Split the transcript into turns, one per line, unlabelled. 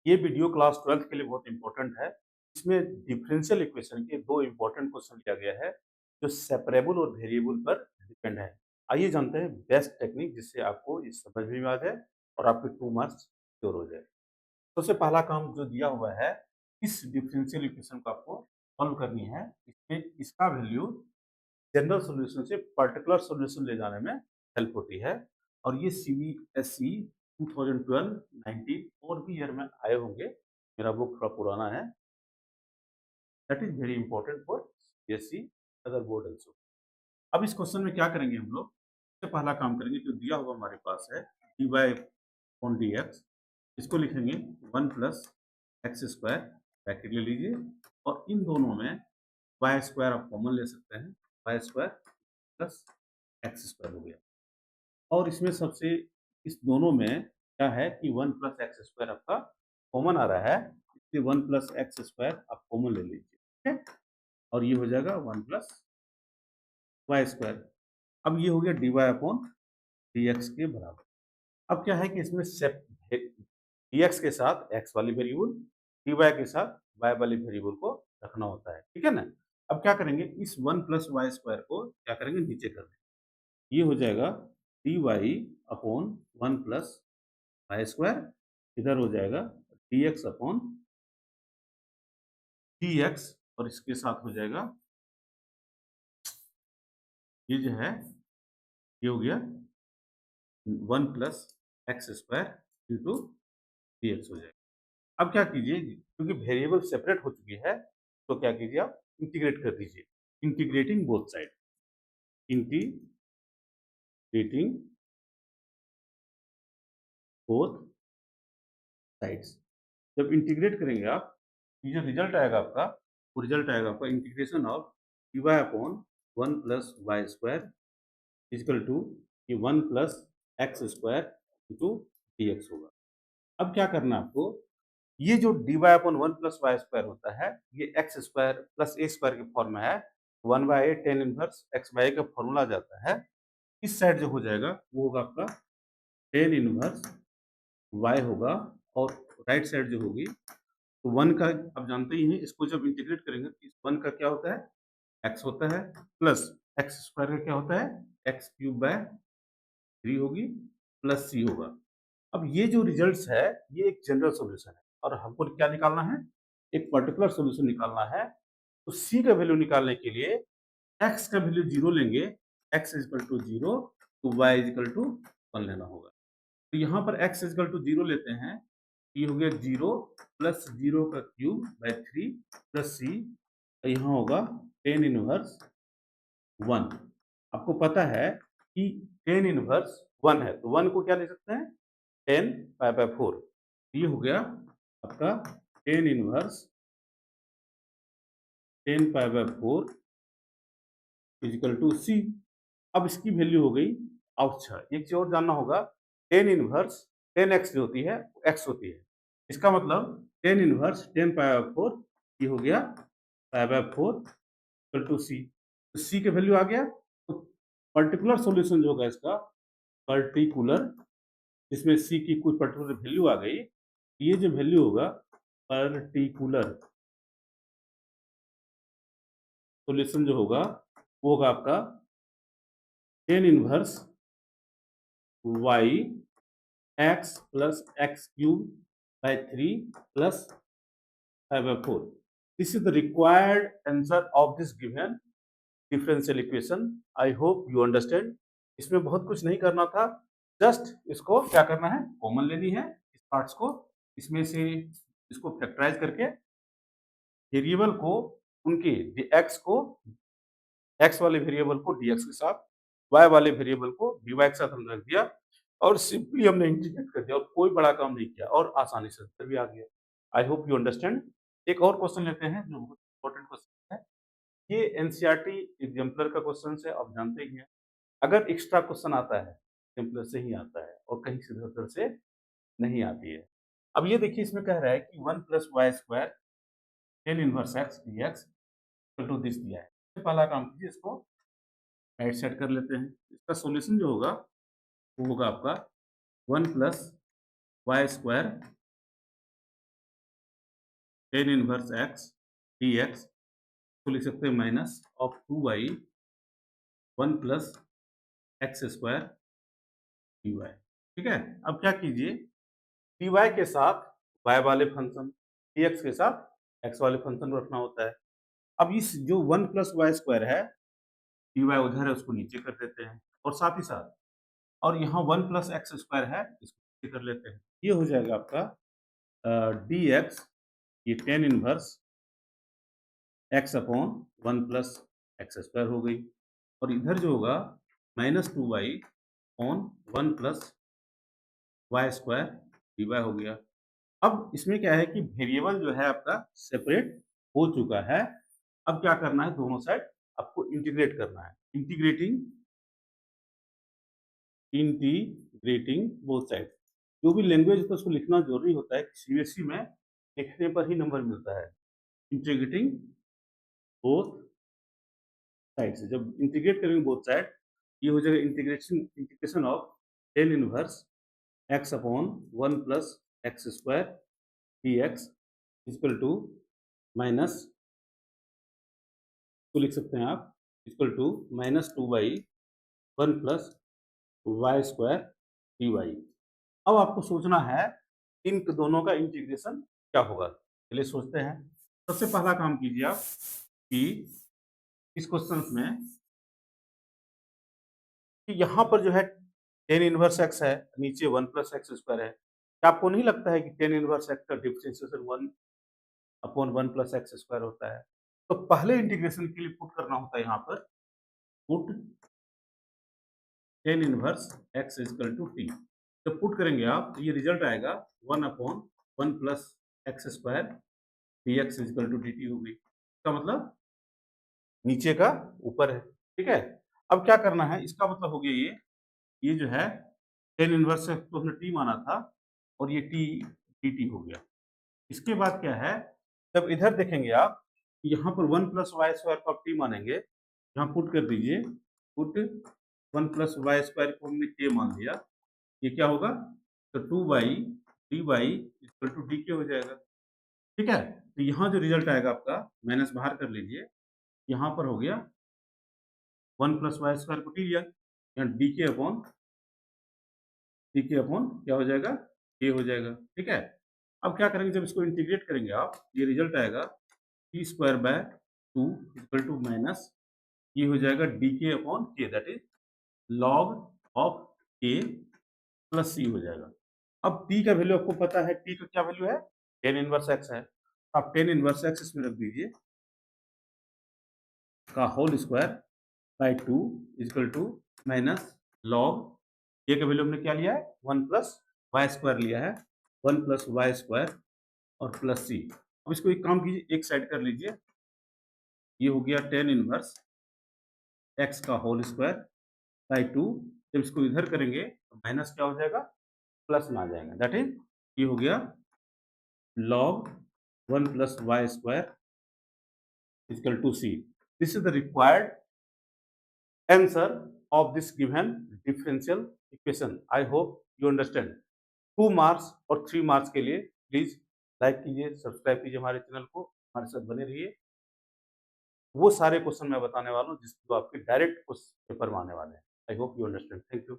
ये video class 12th के लिए बहुत इंपॉर्टेंट है। इसमें डिफरेंशियल इक्वेशन के 2 इंपॉर्टेंट क्वेश्चन लिया गया है, जो सेपरेबल और वेरिएबल पर डिपेंड है। आइए जानते हैं बेस्ट टेक्निक जिससे आपको ये समझ में भी आ जाए और आपके 2 मार्क्स सिक्योर हो जाए। सबसे पहला काम जो दिया हुआ है, इस डिफरेंशियल इक्वेशन को आपको सॉल्व करनी है। इसमें इसका वैल्यू जनरल सॉल्यूशन से पर्टिकुलर सॉल्यूशन ले जाने में हेल्प होती है और ये सीबीएसई 2012-19 और भी ईयर में आए होंगे। मेरा बुक थोड़ा पुराना है। That is very important for CBSE other board also. अब इस क्वेश्चन में क्या करेंगे हम लोग? सबसे पहला काम करेंगे, जो दिया हुआ हमारे पास है dy अपॉन dx, इसको लिखेंगे 1 प्लस एक्स स्क्वायर, ब्रैकेट ले लीजिए, और इन दोनों में वाई स्क्वायर आप कॉमन ले सकते हैं। Y square plus X square हो गया, और इसमें सबसे इस दोनों में क्या है कि 1 प्लस एक्स स्क्वायर आपका कॉमन आ रहा है, इसलिए 1 प्लस एक्स स्क्वायर आप कॉमन ले लीजिए, ठीक है? और ये हो जाएगा 1 प्लस वाई स्क्वायर। अब ये हो गया D Y upon D X के बराबर। अब क्या है कि इसमें सेप डी एक्स के साथ एक्स वाली वेरिएबल, डी वाई के साथ वाई वाली वेरिएबल को रखना होता है, ठीक है ना? अब क्या करेंगे, इस 1 प्लस वाई स्क्वायर को क्या करेंगे, नीचे कर देंगे। ये हो जाएगा D Y upon 1 plus Y square, इधर हो जाएगा D X upon D X, और इसके साथ हो जाएगा ये जो है, ये हो गया 1 plus X square into D x हो जाएगा। अब क्या कीजिए, क्योंकि वेरिएबल सेपरेट हो चुकी है, तो क्या कीजिए, आप इंटीग्रेट कर दीजिए। Integrating both side, integrating both sides. जब इंटीग्रेट करेंगे आप, ये जो रिजल्ट आएगा आपका, वो रिजल्ट आएगा आपका integration of D Y upon 1 plus Y square equal to ये 1 plus X square into D X होगा। अब क्या करना है आपको, ये जो D Y upon 1 plus Y square होता है, ये X square plus A square के फॉर्म में है। 1 by A tan inverse X by A का फॉर्मूला जाता है। इस साइड जो हो जाएगा वो होगा आपका टेन इनवर्स वाई होगा, और राइट साइड जो होगी तो 1 का आप जानते ही हैं, इसको जब इंटीग्रेट करेंगे तो इस 1 का क्या होता है, एक्स होता है, प्लस एक्स स्क्वायर का क्या होता है, एक्स क्यूब बाय 3 होगी, प्लस सी होगा। अब ये जो रिजल्ट्स है, ये एक जनरल सॉल्यूशन है और हमको क्या निकालना है, एक पर्टिकुलर सॉल्यूशन निकालना है। तो सी का वैल्यू निकालने के लिए एक्स का वैल्यू 0 लेंगे, एक्स इज इक्वल टू 0, तो वाई इज इक्वल टू 1 लेना होगा। तो यहाँ पर एक्स इज इक्वल टू 0 लेते हैं, ये हो गया 0 प्लस 0 का क्यूब बाय 3 प्लस सी, यहाँ होगा टेन इनवर्स 1। आपको पता है कि टेन इनवर्स 1 है, तो 1 को क्या ले सकते हैं, 10 पाई बाय 4। ये हो गया आपका tan inverse 10 pi by 4 equal to C. अब इसकी वैल्यू हो गई। अच्छा, एक चीज और जानना होगा, टेन इनवर्स 10x जो होती है x होती है, इसका मतलब टेन इनवर्स 10 पाई बाय 4, ये हो गया पाई बाय 4 इक्वल टू सी। तो सी के वैल्यू आ गया, तो पर्टिकुलर सॉल्यूशन जो होगा इसका, पर्टिकुलर, इसमें सी की कोई पर्टिकुलर वैल्यू आ गई, ये जो वैल्यू होगा पर्टिकुलर सॉल्यूशन जो होगा वो होगा आपका tan inverse Y X plus X cube by 3 plus 5/4। This is the required answer of this given differential equation. I hope you understand. इसमें बहुत कुछ नहीं करना था, जस्ट इसको क्या करना है, कॉमन लेनी है इस पार्ट्स को, इसमें से इसको फैक्टराइज करके वेरिएबल को, उनके एक्स को, एक्स वाले वेरिएबल को डीएक्स के साथ, वाई वाले वेरिएबल को डीवाई के साथ हमने रख दिया, और सिंपली हमने इंटीग्रेट कर दिया, और कोई बड़ा काम नहीं किया, और आसानी से आंसर भी आ गया। I hope you understand. एक और क्वेश्चन लेते हैं जो बहुत इंपॉर्टेंट क्वेश्चन है। ये एनसीईआरटी एग्जाम्पलर का क्वेश्चन है, आप जानते ही हैं। अगर एक्स्ट्रा क्वेश्चन आता है, एग्जाम्पलर से ही आता है और कहीं से इधर से नहीं आती है। अब ये देखिए, इसमें कह रहा है कि 1 plus Y square tan inverse X D X equal to this दिया है। पहला काम कीजिए, इसको राइट साइड कर लेते हैं। इसका सॉल्यूशन जो होगा वो होगा आपका 1 plus Y square tan inverse X D X को लिख सकते हैं minus of 2y 1 plus X square D Y. ठीक है, अब क्या कीजिए, डी वाई के साथ y वाले फंक्शन, डी एक्स के साथ x वाले फंक्शन को रखना होता है। अब इस जो 1 प्लस वाई स्क्वायर है, डी वाई उधर है उसको नीचे कर देते हैं, और साथ ही साथ और यहाँ 1 प्लस एक्स स्क्वायर है, इसको नीचे कर लेते हैं। ये हो जाएगा आपका डी एक्स, ये tan inverse X upon 1 plus X square हो गई, और इधर जो होगा minus 2y on 1 plus Y square D Y हो गया। अब इसमें क्या है कि वेरिएबल जो है आपका सेपरेट हो चुका है। अब क्या करना है, दोनों साइड आपको इंटीग्रेट करना है। Integrating both side. जो भी लैंग्वेज होता है उसको लिखना जरूरी होता है, सीबीएसई में लिखने पर ही नंबर मिलता है। इंटीग्रेटिंग बोथ साइड, जब इंटीग्रेट करेंगे बोथ साइड, ये हो जाएगा integration of tan inverse X upon 1 plus X square D X equal to minus, तो लिख सकते हैं आप equal to minus 2y 1 plus Y square D Y. अब आपको सोचना है इन दोनों का इंटीग्रेशन क्या होगा, चलिए सोचते हैं। सबसे पहला काम कीजिए आप कि इस क्वेश्चन में कि यहाँ पर जो है टेन इनवर्स एक्स है, नीचे 1 प्लस एक्स स्क्वायर है। क्या आपको नहीं लगता है कि टेन इनवर्स एक्स का differentiation 1 upon 1 plus X square होता है? तो पहले इंटीग्रेशन के लिए पुट करना होता है यहाँ पर, put tan inverse X equal to T. जब पुट करेंगे आप तो ये रिजल्ट आएगा 1 upon 1 plus X square D X equal to D T होगी। इसका मतलब नीचे का ऊपर है। ठीक है, अब क्या करना है, इसका मतलब हो गया ये जो है टेन इनवर्स एक्स तो हमने टी माना था, और ये टी डी टी हो गया। इसके बाद क्या है, जब इधर देखेंगे आप, यहाँ पर 1 प्लस वाई स्क्वायर को आप टी मानेंगे, यहाँ पुट कर दीजिए, पुट 1 प्लस वाई स्क्वायर को हमने के मान लिया, ये क्या होगा, तो 2y D Y equal to D K हो जाएगा। ठीक है, तो यहाँ जो रिजल्ट आएगा आपका, माइनस बाहर कर लीजिए, यहाँ पर हो गया 1 प्लस वाई स्क्वायर को टी लिया, यहाँ डी के अपॉन क्या हो जाएगा, के हो जाएगा। ठीक है, अब क्या करेंगे, जब इसको इंटीग्रेट करेंगे आप, ये रिजल्ट आएगा T square by 2 equal to minus, ये हो जाएगा D K upon K, that is log of K plus C हो जाएगा। अब टी का वैल्यू आपको पता है, टी का क्या वैल्यू है, टेन इनवर्स एक्स है। आप टेन इनवर्स एक्स इसमें रख दीजिए का whole square by 2 equal to minus log, ये का वैल्यू हमने क्या लिया है, 1 प्लस वाई स्क्वायर लिया है, 1 प्लस वाई स्क्वायर और प्लस सी। अब इसको एक काम कीजिए, एक साइड कर लीजिए, ये हो गया टेन इनवर्स एक्स का होल स्क्वायर बाय 2। जब इसको इधर करेंगे तो माइनस क्या हो जाएगा, प्लस में आ जाएगा, दैट इज ये हो गया log 1 plus y square is equal to c. This is the required answer of this given differential equation. I hope you understand. 2 marks और 3 मार्क्स के लिए प्लीज लाइक कीजिए, सब्सक्राइब कीजिए हमारे चैनल को, हमारे साथ बने रहिए। वो सारे क्वेश्चन मैं बताने वाला हूँ जिसको आपके डायरेक्ट पेपर में आने वाले हैं। I hope you understand. Thank you.